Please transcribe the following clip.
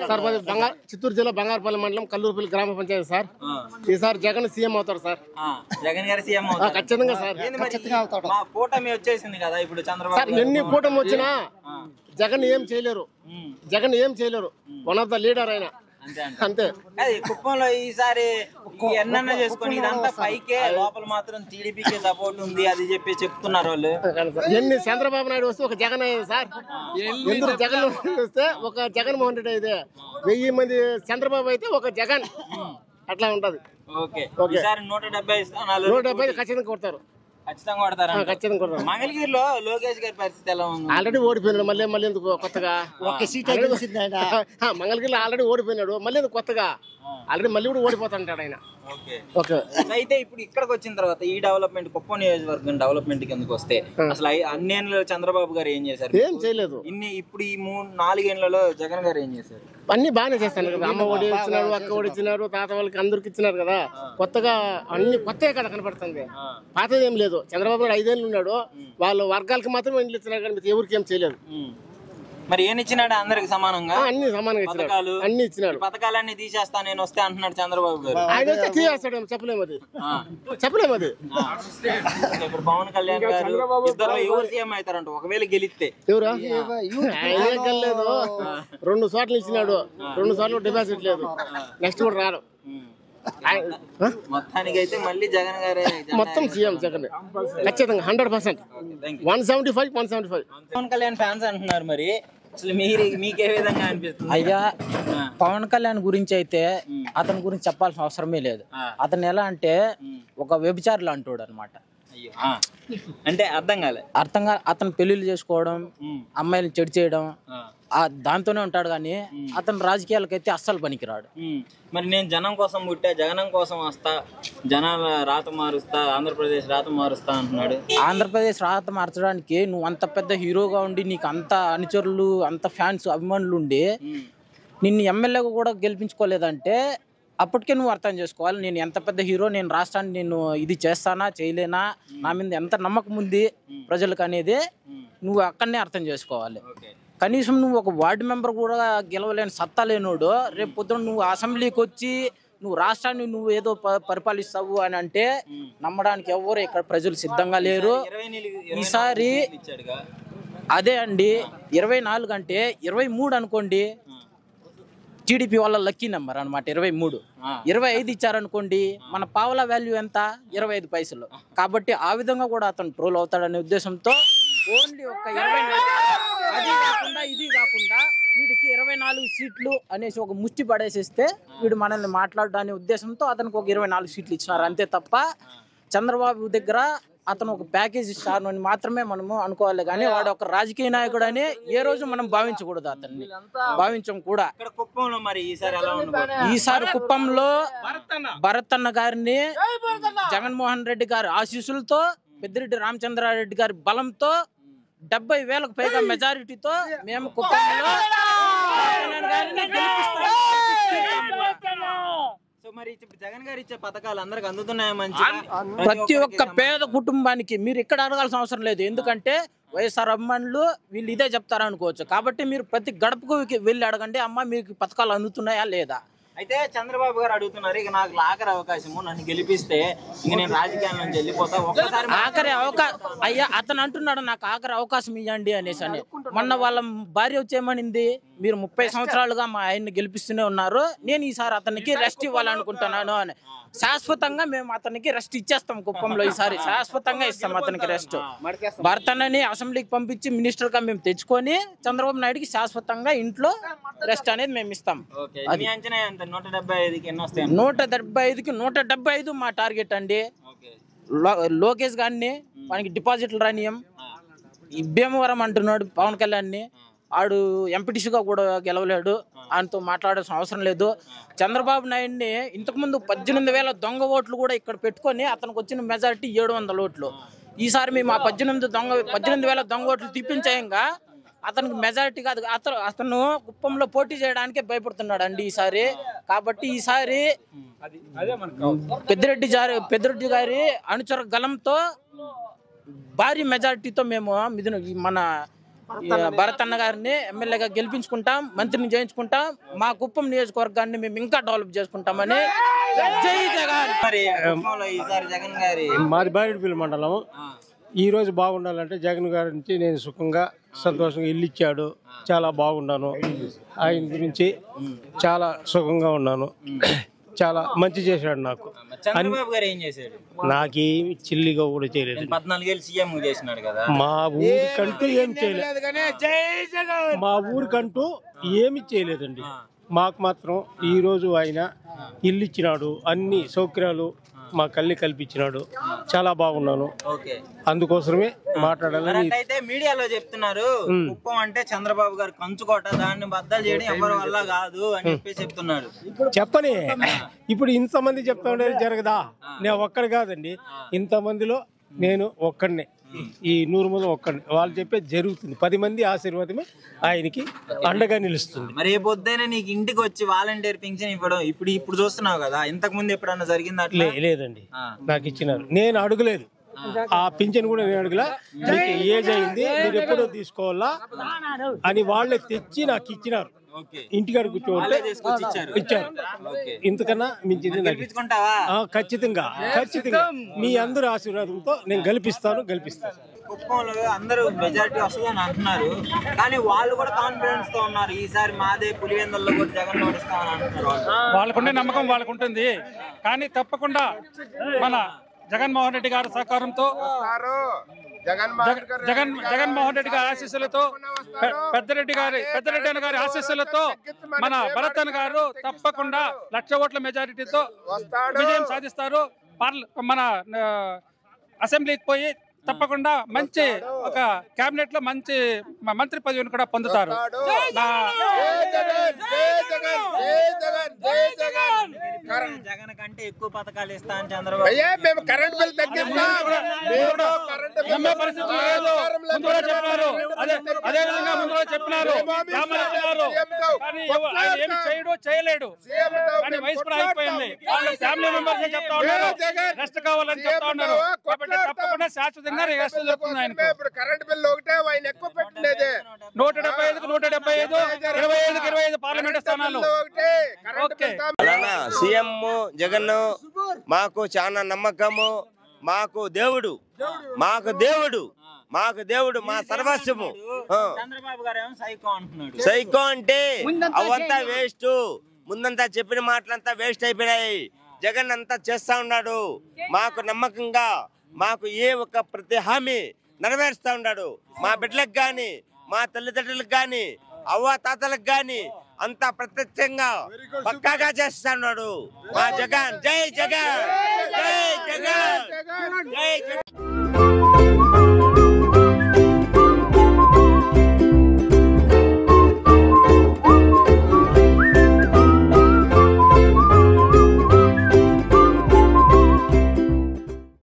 Sir మాది చిత్తూరు జిల్లా బంగారపల్లి మండలం కల్లూరుపల్లి గ్రామ పంచాయతీ సార్. ఈసారి జగన్ సీఎం అవుతారు సార్. జగన్ గారు సీఎం అవుతారు ఖచ్చితంగా సార్. కూటమి వచ్చేసింది కదా ఇప్పుడు చంద్రబాబు సార్. ఎన్ని కూటమి వచ్చినా జగన్ ఏం చేయలేరు. జగన్ ఏం చేయలేరు. వన్ ఆఫ్ ద లీడర్ అయినా అంతే. కుప్పంలో ఈసారి ఎన్న చేసుకుని ఇదంతా పైకే, లోపల మాత్రం టీడీపీకే సపోర్ట్ ఉంది అది చెప్పి చెప్తున్నారు వాళ్ళు. ఎన్ని చంద్రబాబు నాయుడు వస్తే ఒక జగన్ అయ్యేది సార్. ఎందుకు జగన్ వస్తే ఒక జగన్మోహన్ రెడ్డి అయితే 1000 మంది చంద్రబాబు అయితే ఒక జగన్ అట్లా ఉంటది. ఓకే, ఈసారి 170 స్థానాలు 170 ఖచ్చితంగా కొడతారు. ఖచ్చితంగా కొడతారు. ఖచ్చితంగా కొడతారు. మంగళగిరిలో లోకేష్ గారి పరిస్థితి ఎలా ఉంది? ఆల్రెడీ ఓడిపోయినాడు. మళ్ళీ ఎందుకు కొత్తగా ఒక సీట్ మంగళగిరిలో ఆల్రెడీ ఓడిపోయినాడు. మళ్ళీ ఎందుకు కొత్తగా ఆల్రెడీ మళ్ళీ కూడా ఓడిపోతుంటాడు ఆయన. అయితే ఇప్పుడు ఇక్కడికి వచ్చిన తర్వాత ఈ డెవలప్మెంట్, కుప్పం నియోజకవర్గం డెవలప్మెంట్ కిందకి వస్తే అసలు అన్నేళ్ళలో చంద్రబాబు గారు ఏం చేశారు? ఏం చేయలేదు. ఇప్పుడు ఈ 3-4 ఏళ్లలో జగన్ గారు ఏం చేశారు? అన్ని బాగానే చేస్తాను కదా. అమ్మ ఒడి ఇచ్చినారు, అక్క ఒడి ఇచ్చినారు, తాత వాళ్ళకి అందరికి ఇచ్చినారు కదా. కొత్తగా అన్ని కొత్తగా కదా కనపడుతుంది. పాతది ఏం లేదు. చంద్రబాబు గారు 5 ఏళ్ళు ఉన్నాడు. వాళ్ళ వర్గాలకి మాత్రమే ఇండ్లు ఇచ్చినారు కానీ ఎవరికి ఏం చేయలేదు. మరి ఏం ఇచ్చినాడు? అందరికి సమానంగా అన్ని సమానంగా ఇచ్చినాడు. అన్ని ఇచ్చినాడు. పథకాలన్నీ తీసేస్తా నేను వస్తే అంటున్నాడు చంద్రబాబు గారు. ఆయన వస్తే తీసేస్తాడు. చెప్పలేము అది. ఇప్పుడు పవన్ కళ్యాణ్ గారు ఇద్దరు ఎవరు సీఎం అవుతారంట ఒకవేళ గెలిస్తే? ఎవరా? ఆయనే గెలలేదు. 2 చోట్ల ఇచ్చినాడు. 2 చోట్ల డిపాజిట్ లేదు. నెక్స్ట్ కూడా రాడు. మొత్తానికి అయితే మళ్ళీ జగన్ గారే మొత్తం సీఎం జగన్ ఖచ్చితంగా 100%. 175. పవన్ కళ్యాణ్ ఫ్యాన్స్ అంటున్నారు. మరి అసలు మీకే విధంగా అనిపిస్తుంది? అయ్యా, పవన్ కళ్యాణ్ గురించి అయితే అతని గురించి చెప్పాల్సిన అవసరమే లేదు. అతను ఎలా అంటే ఒక వ్యభిచారులు అంటాడు అనమాట. అంటే అర్థంగా అతను పెళ్లిళ్ళు చేసుకోవడం, అమ్మాయిలను చెడు చేయడం, దాంతోనే ఉంటాడు. కానీ అతను రాజకీయాలకైతే అస్సలు పనికిరాడు. మరి నేను జనం కోసం పుట్టా, జగనం కోసం వస్తా, జనాల రాత మారుస్తా, ఆంధ్రప్రదేశ్ రాత మారుస్తా అంటున్నాడు. ఆంధ్రప్రదేశ్ రాత మార్చడానికి నువ్వు అంత పెద్ద హీరోగా ఉండి, నీకు అంత అనుచరులు, అంత ఫ్యాన్స్, అభిమానులు ఉండి నిన్ను ఎమ్మెల్యేగా కూడా గెలిపించుకోలేదంటే అప్పటికే నువ్వు అర్థం చేసుకోవాలి నేను ఎంత పెద్ద హీరో, నేను రాష్ట్రాన్ని నేను ఇది చేస్తానా చేయలేనా, నా మీద ఎంత నమ్మకం ఉంది ప్రజలకు అనేది నువ్వు అక్కడనే అర్థం చేసుకోవాలి. కనీసం నువ్వు ఒక వార్డు మెంబర్ కూడా గెలవలేని సత్తా లేనోడు రేపు పొద్దున నువ్వు అసెంబ్లీకి వచ్చి నువ్వు రాష్ట్రాన్ని నువ్వు ఏదో పరిపాలిస్తావు అని అంటే నమ్మడానికి ఎవరు ఇక్కడ ప్రజలు సిద్ధంగా లేరు. ఈసారి అదే అండి, 24 అంటే 23 అనుకోండి, టీడీపీ వాళ్ళ లక్కీ నెంబర్ అనమాట 23. 25 ఇచ్చారనుకోండి, మన పావలా వాల్యూ ఎంత? 25 పైసలు. కాబట్టి ఆ విధంగా కూడా అతను ట్రోల్ అవుతాడనే ఉద్దేశంతో ఓన్లీ ఒక 24, అది కాకుండా ఇది కాకుండా వీడికి 24 సీట్లు అనేసి ఒక ముష్టి పడేసేస్తే వీడు మనల్ని మాట్లాడడానికి ఉద్దేశంతో అతనికి ఒక 24 సీట్లు ఇచ్చినారు అంతే తప్ప చంద్రబాబు దగ్గర అతను ఒక ప్యాకేజ్ ఇస్తారు అని మాత్రమే మనము అనుకోవాలి. కానీ వాడు ఒక రాజకీయ నాయకుడు అని ఏ రోజు మనం భావించకూడదు, అతన్ని భావించం కూడా. ఈసారి కుప్పంలో భరత్ అన్న గారిని జగన్మోహన్ రెడ్డి గారి ఆశీస్సులతో, పెద్దిరెడ్డి రామచంద్రారెడ్డి గారి బలంతో 70,000కు పైగా మెజారిటీతో మేము కుప్పంలో ప్రతి ఒక్క పేద కుటుంబానికి మీరు ఇక్కడ అడగాల్సిన అవసరం లేదు. ఎందుకంటే వైఎస్ఆర్ అభిమానులు వీళ్ళు ఇదే చెప్తారనుకోవచ్చు. కాబట్టి మీరు ప్రతి గడపకు వెళ్ళి అడగండి, అమ్మ మీకు పథకాలు అందుతున్నాయా లేదా. అయితే చంద్రబాబు గారు అడుగుతున్నారు, ఇక నాకు ఆఖరి అవకాశము, నన్ను గెలిపిస్తే ఇంక నేను రాజకీయాల నుంచి వెళ్ళిపోతా, ఒక్కసారి ఆఖరి అవకాశం. అయ్యా, అతను అంటున్నాడు నాకు ఆఖరి అవకాశం ఇవ్వండి అనేసి అని. మొన్న వాళ్ళ భార్య వచ్చేమనింది, మీరు 30 సంవత్సరాలుగా మా ఆయన్ని గెలిపిస్తూనే ఉన్నారు, నేను ఈసారి అతనికి రెస్ట్ ఇవ్వాలనుకుంటున్నాను అని. శాశ్వతంగా మేము అతనికి రెస్ట్ ఇచ్చేస్తాం కుప్పంలో, ఈసారి శాశ్వతంగా ఇస్తాం అతనికి రెస్ట్. భర్తనని అసెంబ్లీకి పంపించి మినిస్టర్ గా మేము తెచ్చుకొని చంద్రబాబు నాయుడుకి శాశ్వతంగా ఇంట్లో రెస్ట్ అనేది మేము ఇస్తాం. 175కి 175 మా టార్గెట్ అండి. లోకేష్ గారిని మనకి డిపాజిట్లు రానియం, భీమవరం అంటున్నాడు పవన్ కళ్యాణ్ని, ఆడు ఎంపీటీసీగా కూడా గెలవలేడు, ఆయనతో మాట్లాడాల్సిన అవసరం లేదు. చంద్రబాబు నాయుడిని ఇంతకుముందు 18,000 దొంగ ఓట్లు కూడా ఇక్కడ పెట్టుకొని అతనికి వచ్చిన మెజారిటీ 700 ఓట్లు. ఈసారి మేము ఆ 18,000 దొంగ ఓట్లు తిప్పించేయంగా అతనికి మెజారిటీ కాదు, అతను కుప్పంలో పోటీ చేయడానికి భయపడుతున్నాడు అండి ఈసారి. కాబట్టి ఈసారి పెద్దిరెడ్డి గారి అనుచర గలంతో భారీ మెజారిటీతో మేము మన భరత్ అన్న గారిని ఎమ్మెల్యేగా గెలిపించుకుంటాం, మంత్రిని చేయించుకుంటాం, మా కుప్పం నియోజకవర్గాన్ని మేము ఇంకా డెవలప్ చేసుకుంటామని. జై జగన్. మరి కుప్పంలో ఈసారి జగన్ గారి మాది బారెడ్డిపల్లి మండలం. ఈ రోజు బాగుండాలంటే జగన్ గారి నుంచి నేను సుఖంగా సంతోషంగా ఇల్లు ఇచ్చాడు, చాలా బాగున్నాను. ఆయన గురించి చాలా సుఖంగా ఉన్నాను. చాలా మంచి చేశాడు నాకు. చంద్రబాబు గారు ఏం చేశాడు? నాకేమి చిల్లిగా కూడా చేయలేదు. 14 ఏళ్ళు సీఎం చేసినాడు కదా. మా ఊరికంటూ ఏం చేయలేదు. మా ఊరికంటూ ఏమి చేయలేదండి. మాకు మాత్రం ఈ రోజు ఆయన ఇల్లు ఇచ్చినాడు, అన్ని సౌకర్యాలు మాకు అన్ని కల్పించినాడు. చాలా బాగున్నాను. అందుకోసమే మాట్లాడాలని. అయితే మీడియాలో చెప్తున్నారు కుప్పం అంటే చంద్రబాబు గారు కంచుకోట, దాన్ని బద్దలు చేయడం ఎవరి వల్ల కాదు అని చెప్పి చెప్తున్నారు. చెప్పని ఇప్పుడు ఇంతమంది చెప్తా ఉండేది జరగదా? నేను ఒక్కడి కాదండి, ఇంతమందిలో నేను ఒక్కడినే. ఈ 100 మంది ఒక్కడిని. వాళ్ళు చెప్పేది జరుగుతుంది. 10 మంది ఆశీర్వాదమే ఆయనకి అండగా నిలుస్తుంది. మరి ఏ పొద్దునే నీకు ఇంటికి వచ్చి వాలంటీర్ పింఛన్ ఇవ్వడం ఇప్పుడు చూస్తున్నావు కదా, ఇంతకు ముందు ఎప్పుడన్నా జరిగింది అట్లా? లేదండి, నాకు ఇచ్చినారు. నేను అడగలేదు ఆ పింఛన్ కూడా. నేను అడగలా. మీకు ఏజ్ అయింది, మీరు ఎప్పుడో తీసుకోవాలా అని వాళ్ళే తెచ్చి నాకు ఇచ్చినారు. ఇంటికాడ కూర్చోంటే ఇచ్చారు. ఇంతకన్నా మించింది ఖచ్చితంగా మీ అందరి ఆశీర్వాదంతో నేను గెలిపిస్తాను. కుప్పంలో అందరూ మెజారిటీ వస్తుందని అంటున్నారు, కానీ వాళ్ళు కూడా కాన్ఫిడెన్స్ తో ఉన్నారు. ఈసారి మాదే పులివెందుల్లో కూడా జగన్ ఓడిస్తామని అంటున్నారు. వాళ్ళకుండే నమ్మకం వాళ్ళకు ఉంటుంది. కానీ తప్పకుండా మన జగన్మోహన్ రెడ్డి గారి సహకారంతో, జగన్మోహన్ రెడ్డి గారి ఆశీస్సులతో, పెద్దరెడ్డి అన్న గారి ఆశీస్సులతో మన భరత్ అన్న గారు తప్పకుండా 1,00,000 ఓట్ల మెజారిటీతో విజయం సాధిస్తారు. మన అసెంబ్లీకి పోయి తప్పకుండా మంచి ఒక కేబినెట్ లో మంచి మంత్రి పదవిని కూడా పొందుతారు. జగన్ కంటే ఎక్కువ పథకాలు ఇస్తాను చంద్రబాబు. నమ్మే పరిస్థితి లేదు. ముందుగా చెప్పినారు, అదే విధంగా ముందుగా చెప్పినారు. కానీ ఆయన ఏమి చేయలేడు. కానీ వయసు కూడా అయిపోయింది. వాళ్ళు ఫ్యామిలీ మెంబర్స్ చెప్తా ఉన్నారు, రెస్ట్ కావాలని చెప్తా ఉన్నారు. కాబట్టి తప్పకుండా శాశ్వతంగా రెస్ట్ దొరుకుతుంది ఆయనకు. 175కు 175, 25కు 25 పార్లమెంట్ స్థానాలు. సీఎం జగన్ మాకు చాలా నమ్మకము. మాకు దేవుడు మా సర్వస్వము. చంద్రబాబు గారు ఏమో సైకో అంటున్నాడు. సైకో అంటే అవంతా వేస్ట్. ముందంతా చెప్పిన మాటలంతా వేస్ట్ అయిపోయినాయి. జగన్ అంతా చేస్తా ఉన్నాడు. మాకు నమ్మకంగా మాకు ఏ ఒక్క ప్రతి హామీ నెరవేరుస్తా ఉన్నాడు. మా బిడ్డలకు గాని, మా తల్లిదండ్రులకు గాని, అవ్వ తాతలకు గాని అంతా ప్రత్యక్షంగా పక్కాగా చేస్తున్నాడు మా జగన్. జై జగన్, జై జగన్, జై జగన్.